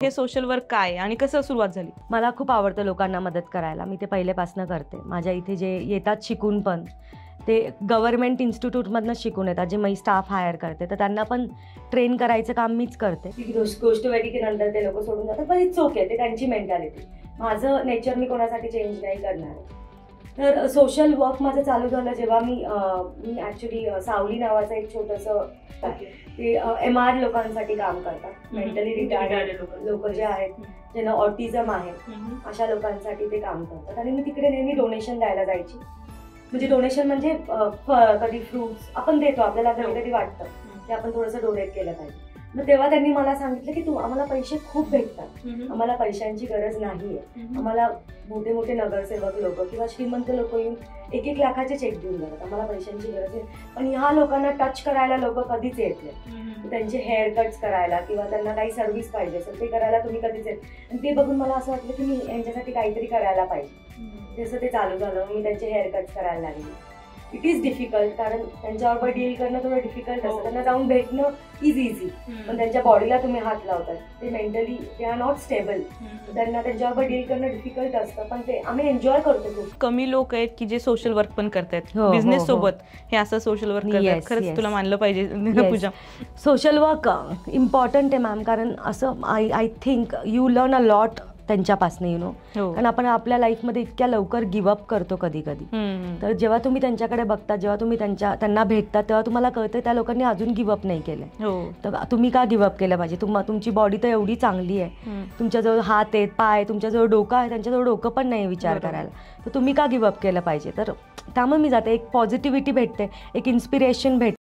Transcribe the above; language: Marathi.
हे सोशल वर्क काय आहे आणि कसं सुरुवात झाली? मला खूप आवडतं लोकांना मदत करायला. मी ते पहिलेपासून करते. माझ्या इथे जे येतात शिकून पण ते गव्हर्नमेंट इन्स्टिट्यूटमधनं शिकून येतात. जे मी स्टाफ हायर करते तर त्यांना पण ट्रेन करायचं काम मीच करते. ती गोष्ट वेगळी की नंतर ते लोक सोडून जातात, पण इट्स ओके. ते त्यांची मेंटॅलिटी. माझं नेचर मी कोणासाठी चेंज नाही करणार. तर सोशल वर्क माझं चालू झालं जेव्हा मी ॲक्च्युली सावली नावाचं एक छोटंसं ते MR लोकांसाठी काम करतात. मेंटली रिटायर्ड लोक जे आहेत, ज्यांना ऑटिझम आहे, अशा लोकांसाठी ते काम करतात. आणि मी तिकडे नेहमी डोनेशन द्यायला जायची. म्हणजे डोनेशन म्हणजे कधी फ्रुट्स आपण देतो, आपल्याला कधी कधी वाटतं की आपण थोडंसं डोनेट केलं पाहिजे. मग तेव्हा त्यांनी मला सांगितलं की आम्हाला पैसे खूप भेटतात, आम्हाला पैशांची गरज नाहीये. आम्हाला मोठे मोठे नगरसेवक लोक किंवा श्रीमंत लोक येऊन 1-1 लाखाचे चेक देऊन जातात, आम्हाला पैशांची गरज आहे. पण ह्या लोकांना टच करायला लोक कधीच येत नाही. त्यांचे हेअर कट्स करायला किंवा त्यांना काही सर्व्हिस पाहिजे असेल ते करायला तुम्ही कधीच येत. आणि ते बघून मला असं वाटलं की मी यांच्यासाठी काहीतरी करायला पाहिजे. जसं ते चालू झालं, मी त्यांचे हेअर कट्स करायला लागले. इट इज डिफिकल्ट, कारण त्यांच्याबरोबर डील करणं थोडं डिफिकल्ट असतं. त्यांना जाऊन भेटणं इज इझी, पण त्यांच्या बॉडीला तुम्ही हात लावतात, ते mentally they are not stable. त्यांना त्यांच्याबरोबर डील करणं डिफिकल्ट असतं, पण ते आम्ही एन्जॉय करतो खूप. कमी लोक आहेत की जे सोशल वर्क पण करतात, बिझनेस सोबत हे असं सोशल वर्क करतात. खरंच तुला मानलं पाहिजे पूजा. सोशल वर्क इम्पॉर्टंट आहे मॅम, कारण असं I think you learn a lot त्यांच्यापासून, यु नो. कारण आपण आपल्या लाईफमध्ये इतक्या लवकर गिव्हअप करतो कधी कधी. तर जेव्हा तुम्ही त्यांच्याकडे बघता, जेव्हा तुम्ही त्यांना भेटता, तेव्हा तुम्हाला कळतं त्या लोकांनी अजून गिव्हअप नाही केलंय. तर तुम्ही का गिव्हअप केलं पाहिजे? तुमची बॉडी तर एवढी चांगली आहे, तुमच्याजवळ हात आहेत, पाय, तुमच्याजवळ डोकं आहे, त्यांच्याजवळ डोकं पण नाही विचार करायला. तर तुम्ही का गिव्हअप केलं पाहिजे? तर त्यामुळे मी जाते, एक पॉझिटिव्हिटी भेटते, एक इन्स्पिरेशन भेटते.